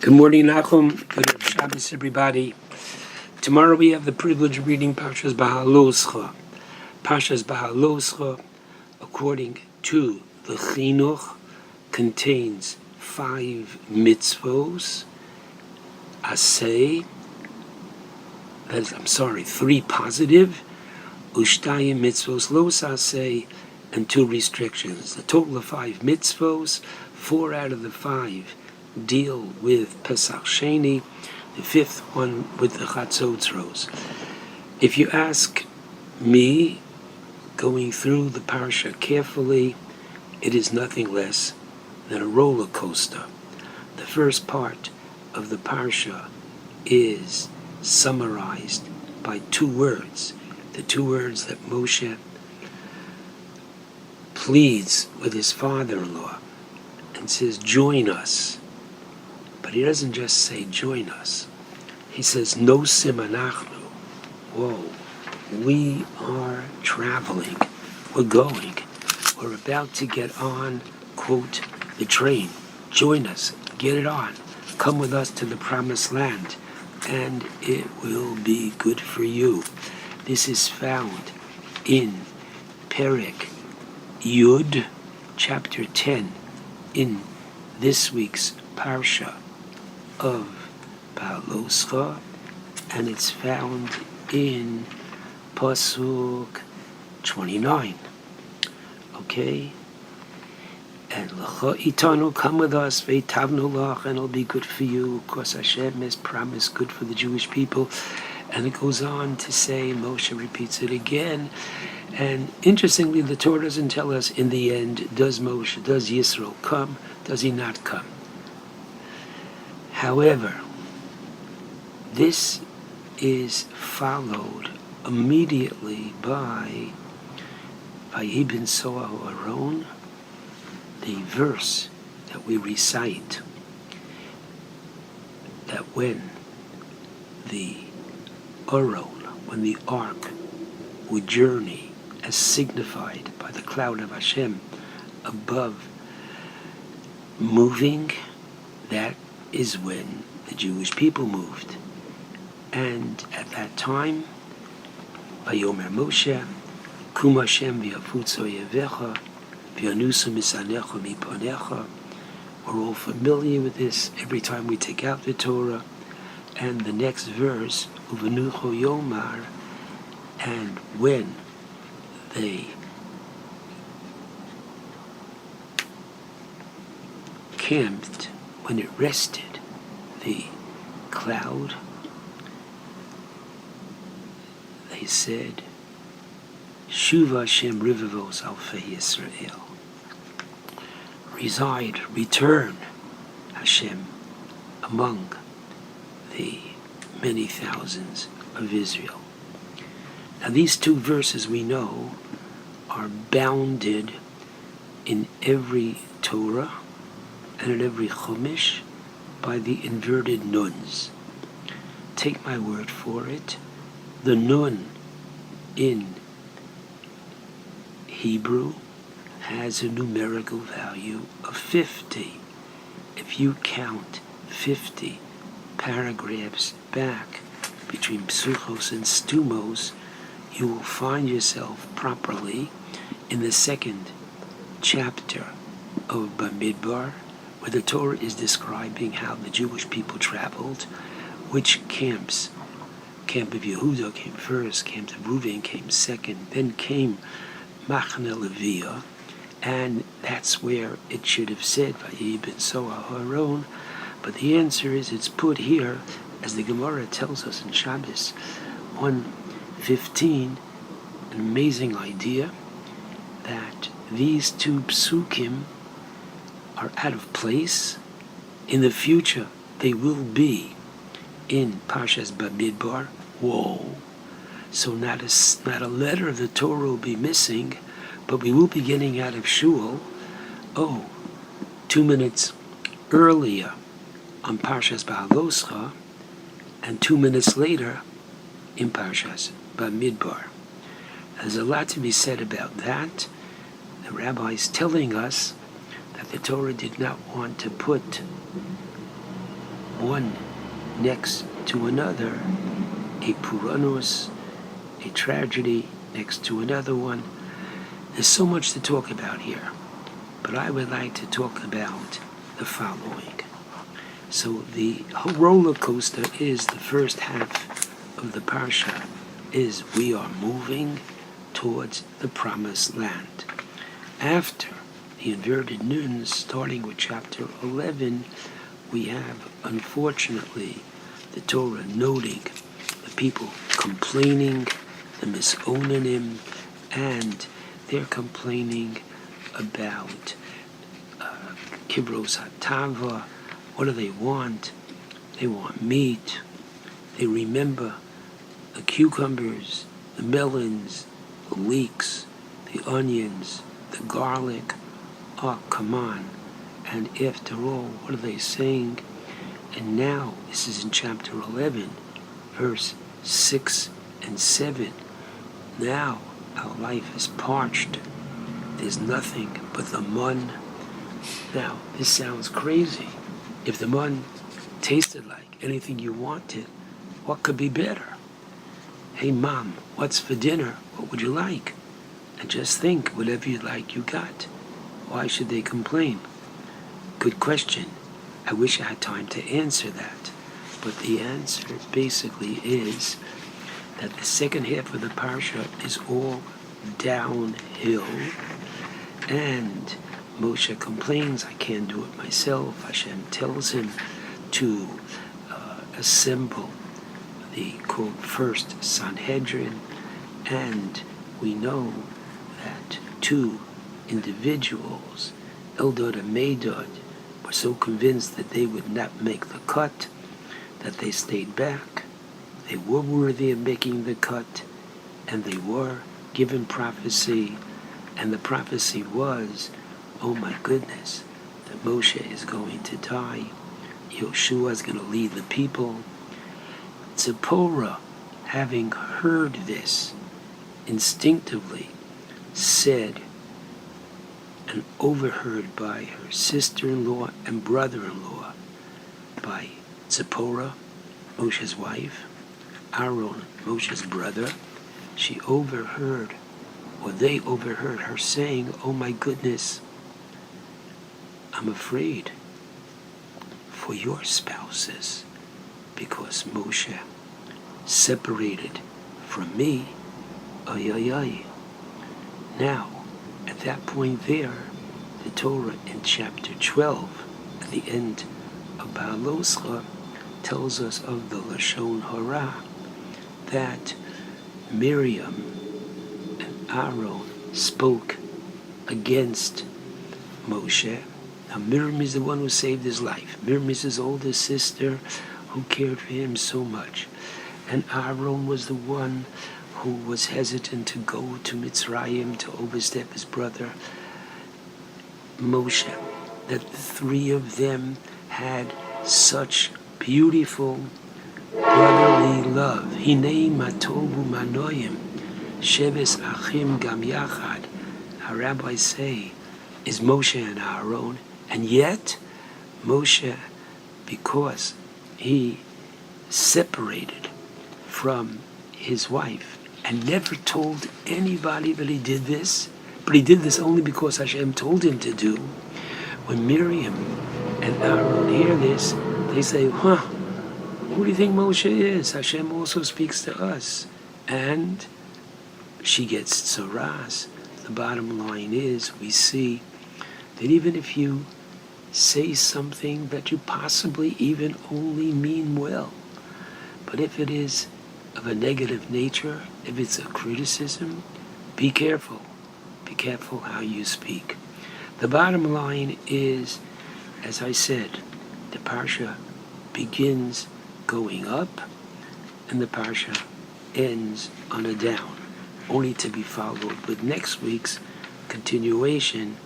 Good morning, Nachum. Good Shabbos, everybody. Tomorrow we have the privilege of reading Parshas Beha'aloscha. Parshas Beha'aloscha, according to the Chinuch, contains 5 mitzvos, asay, 3 positive, ushtayim mitzvos los asay, and 2 restrictions. The total of 5 mitzvos, 4 out of the 5 deal with Pesach Sheni, the 5th one with the Chatzotzros. If you ask me, going through the parsha carefully, it is nothing less than a roller coaster. The first part of the parsha is summarized by 2 words, the 2 words that Moshe pleads with his father-in-law and says, join us. But he doesn't just say, join us. He says, no simanachnu. Whoa, we are traveling. We're going. We're about to get on, quote, the train. Join us. Get it on. Come with us to the promised land, and it will be good for you. This is found in Perek Yud, chapter 10, in this week's Parsha of Beha'aloscha, and it's found in Pasuk 29. Okay? And L'cha itanu, come with us, ve'tavnu lach, and it'll be good for you, because Hashem has promised good for the Jewish people. And it goes on to say, Moshe repeats it again, and interestingly, the Torah doesn't tell us in the end, does Yisro come, does he not come? However, this is followed immediately by Vayibin Soah Aron, the verse that we recite, that when the ark would journey as signified by the cloud of Hashem above, moving, that is when the Jewish people moved. And at that time, Vayomer Moshe, Kum Hashem v'yafutzo yevecha, v'yanusu misanecha miponecha. We're all familiar with this every time we take out the Torah. And the next verse, Uvenucho Yomar, and when they camped, when it rested, the cloud, they said, Shuva Hashem Rivavos Alfei Yisrael. Return, Hashem, among the many thousands of Israel. Now these 2 verses we know are bounded in every Torah and in every Chumash by the inverted nuns. Take my word for it. The nun in Hebrew has a numerical value of 50. If you count 50 paragraphs back between psuchos and stumos, you will find yourself properly in the 2nd chapter of Bamidbar, where the Torah is describing how the Jewish people traveled, which camps. Camp of Yehuda came first, camp of Reuven came second, then came Machne Leviah, and that's where it should have said Vayibin Soah Aron, but the answer is it's put here, as the Gemara tells us in Shabbos 1:15, an amazing idea that these 2 psukim are out of place. In the future, they will be in Parshas Bamidbar. Whoa! So not a letter of the Torah will be missing, but we will be getting out of shul. 2 minutes earlier on Parshas Beha'aloscha, and 2 minutes later in Parshas Bamidbar. There's a lot to be said about that. The rabbi is telling us that the Torah did not want to put one next to another, a Puranus, a tragedy next to another one. There's so much to talk about here, but I would like to talk about the following. So the whole roller coaster is the first half of the Parsha is we are moving towards the promised land. After the inverted nuns, starting with chapter 11, we have, unfortunately, the Torah noting the people complaining, the misonanim, and they're complaining about kibros hatava. What do they want? They want meat. They remember the cucumbers, the melons, the leeks, the onions, the garlic. Oh, come on. And after all, what are they saying? And now, this is in chapter 11, verse 6 and 7. Now, our life is parched. There's nothing but the mun. Now, this sounds crazy. If the mun tasted like anything you wanted, what could be better? Hey, Mom, what's for dinner? What would you like? And just think, whatever you like, you got. Why should they complain? Good question. I wish I had time to answer that. But the answer basically is that the second half of the Parsha is all downhill. And Moshe complains, I can't do it myself. Hashem tells him to assemble the, quote, first Sanhedrin. And we know that two individuals, Eldad and Medad, were so convinced that they would not make the cut that they stayed back. They were worthy of making the cut, and they were given prophecy, and the prophecy was, oh my goodness, that Moshe is going to die. Yoshua is going to lead the people. Zipporah, having heard this, instinctively said, and overheard by her sister-in-law and brother-in-law, by Zipporah, Moshe's wife, Aaron, Moshe's brother, she overheard, or they overheard her saying, oh my goodness, I'm afraid for your spouses, because Moshe separated from me. Ay, ay, ay. Now, at that point there, the Torah in chapter 12, at the end of Beha'aloscha, tells us of the Lashon Hara, that Miriam and Aaron spoke against Moshe. Now Miriam is the one who saved his life. Miriam is his older sister who cared for him so much. And Aaron was the one who was hesitant to go to Mitzrayim to overstep his brother Moshe. That the three of them had such beautiful brotherly love. Hinei matovu manoyim, sheves achim gam yachad. Our rabbis say, is Moshe and Aaron. And yet, Moshe, because he separated from his wife and never told anybody that he did this, but he did this only because Hashem told him to do. When Miriam and Aaron hear this, they say, who do you think Moshe is? Hashem also speaks to us. And she gets tzaras. The bottom line is, we see that even if you say something that you possibly even only mean well, but if it is of a negative nature, if it's a criticism, be careful. Be careful how you speak. The bottom line is, as I said, the Parsha begins going up and the Parsha ends on a down, only to be followed with next week's continuation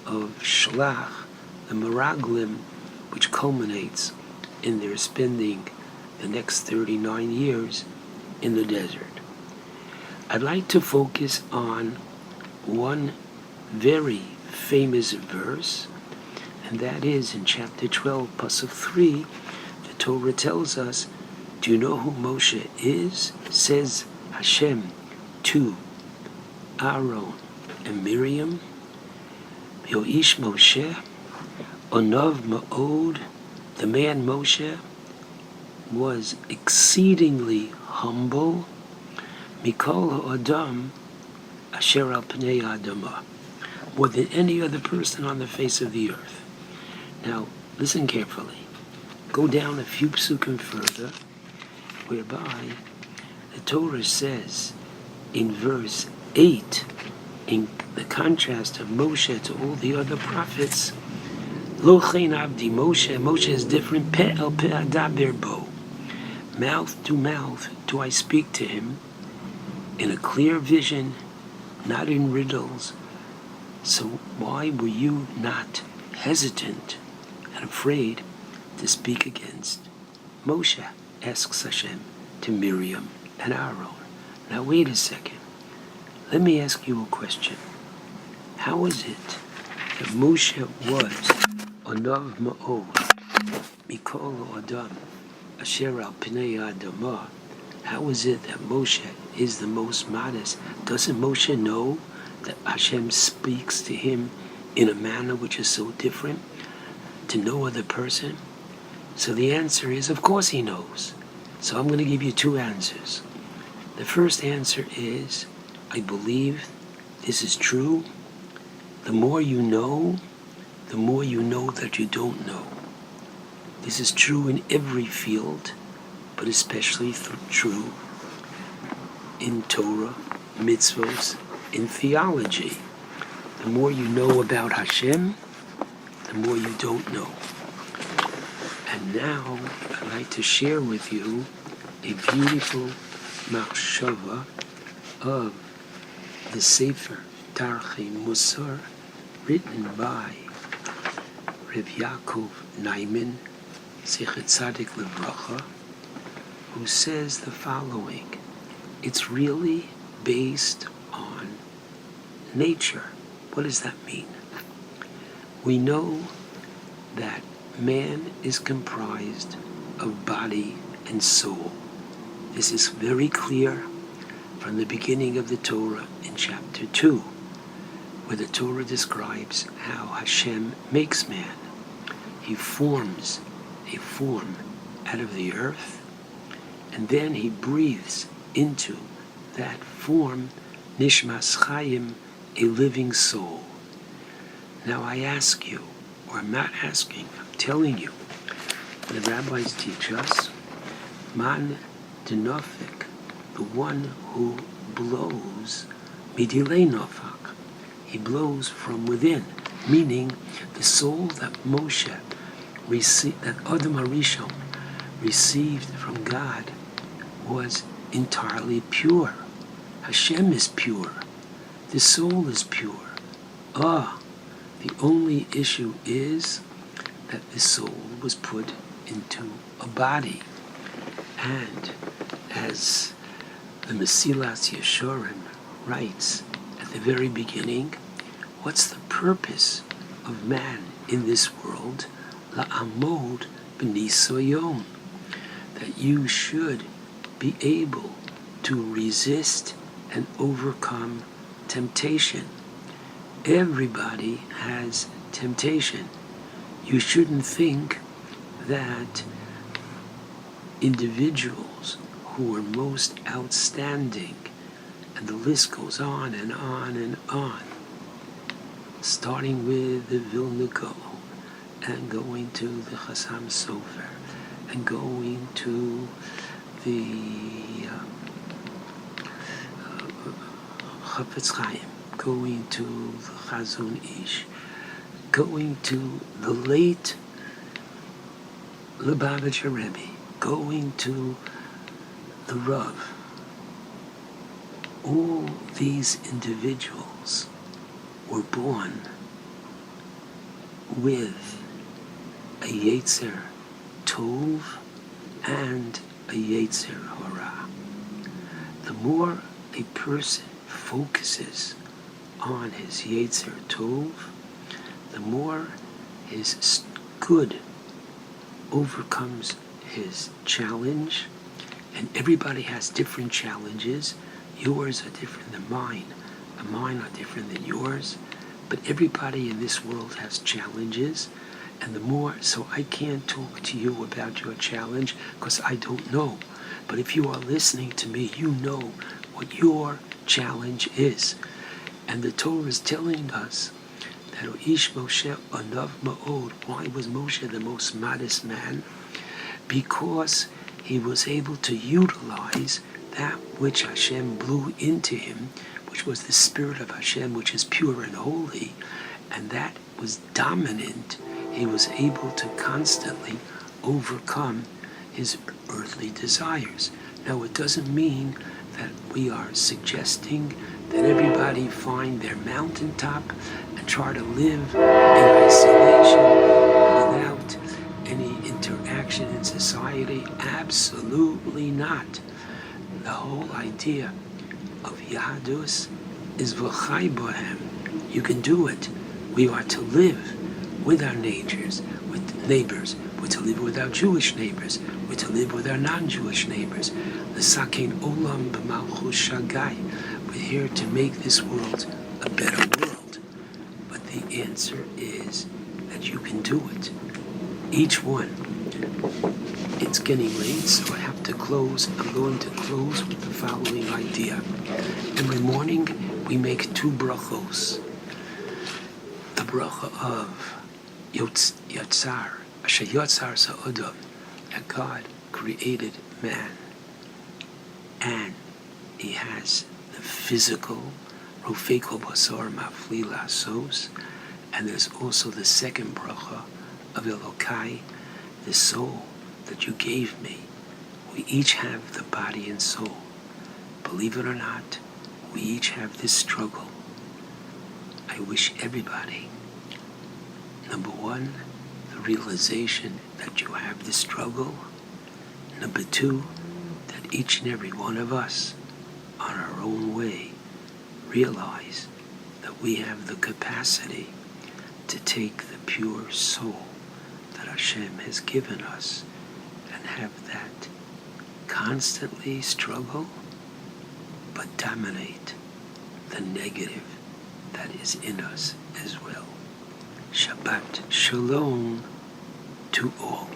of Shlach, the Meraglim, which culminates in their spending the next 39 years in the desert. I'd like to focus on one very famous verse, and that is in chapter 12, Pasuk 3. The Torah tells us, do you know who Moshe is? Says Hashem to Aaron and Miriam, Yoish Moshe, Onav Ma'od, the man Moshe was exceedingly humble, Mikol Ha'adam Asher al Pnei Adamah, more than any other person on the face of the earth. Now, listen carefully. Go down a few psukim further, whereby the Torah says in verse 8, in the contrast of Moshe to all the other prophets, Lo chen avdi Moshe, Moshe is different, pe el pe adaber bo, mouth to mouth do I speak to him, in a clear vision, not in riddles. So why were you not hesitant and afraid to speak against Moshe? Asks Hashem to Miriam and Aaron. Now wait a second. Let me ask you a question. How is it that Moshe was Onav Ma'od, Mikol Adam, Asher al Pnei Adamah? How is it that Moshe is the most modest? Doesn't Moshe know that Hashem speaks to him in a manner which is so different to no other person? So the answer is, of course he knows. So I'm going to give you two answers. The first answer is, I believe this is true. The more you know that you don't know. This is true in every field, but especially true in Torah, mitzvos, in theology. The more you know about Hashem, the more you don't know. And now I'd like to share with you a beautiful machshava of the Sefer Darchei Musar, written by Reb Yaakov Naiman, Zechet Tzadik Livracha, who says the following. It's really based on nature. What does that mean? We know that man is comprised of body and soul. This is very clear from the beginning of the Torah in chapter 2, where the Torah describes how Hashem makes man. He forms a form out of the earth, and then he breathes into that form Nishmas Chayim, a living soul. Now I ask you, or I'm not asking, I'm telling you, the rabbis teach us, Man Denofik, the one who blows, Midilei Nofak, he blows from within, meaning the soul that Moshe received, that Adam HaRishon received from God, was entirely pure. Hashem is pure. The soul is pure. The only issue is that the soul was put into a body. And as the Mesilas Yesharim writes at the very beginning, what's the purpose of man in this world? La'amod b'nisoyon, that you should be able to resist and overcome temptation. Everybody has temptation. You shouldn't think that individuals who are most outstanding, and the list goes on and on and on, starting with the Vilna Gaon, and going to the Chassam Sofer, and going to the Chafetz Chaim, going to the Chazon Ish, going to the late Lubavitcher Rebbe, going to the Rav. All these individuals were born with a Yetzer Tov and a Yetzer Hara. The more a person focuses on his Yetzer Tov, the more his good overcomes his challenge, and everybody has different challenges. Yours are different than mine, and mine are different than yours, but everybody in this world has challenges, and the more, so I can't talk to you about your challenge because I don't know. But if you are listening to me, you know what your challenge is. And the Torah is telling us that Ish Moshe Anav Ma'od. Why was Moshe the most modest man? Because he was able to utilize that which Hashem blew into him, which was the Spirit of Hashem, which is pure and holy, and that was dominant. He was able to constantly overcome his earthly desires. Now, it doesn't mean that we are suggesting that everybody find their mountaintop and try to live in isolation without any interaction in society. Absolutely not. The whole idea of Yahadus is v'chai bohem. You can do it. We are to live with our neighbors. We're to live with our Jewish neighbors. We're to live with our non-Jewish neighbors. The Sakein Olam b'malchus shagai. We're here to make this world a better world. But the answer is that you can do it. Each one. It's getting late, so I have to close. I'm going to close with the following idea. Every morning we make two brachos. The bracha of Yotzar, Asher Yotzar Sa'odam, that God created man, and he has the physical, Rofeko Basar Mafli Lasos, and there's also the second bracha of Elokai, the soul that you gave me. We each have the body and soul. Believe it or not, we each have this struggle. I wish everybody, number one, the realization that you have this struggle. Number two, that each and every one of us, on our own way, realize that we have the capacity to take the pure soul that Hashem has given us and have that constantly struggle, but dominate the negative that is in us as well. Shabbat Shalom to all.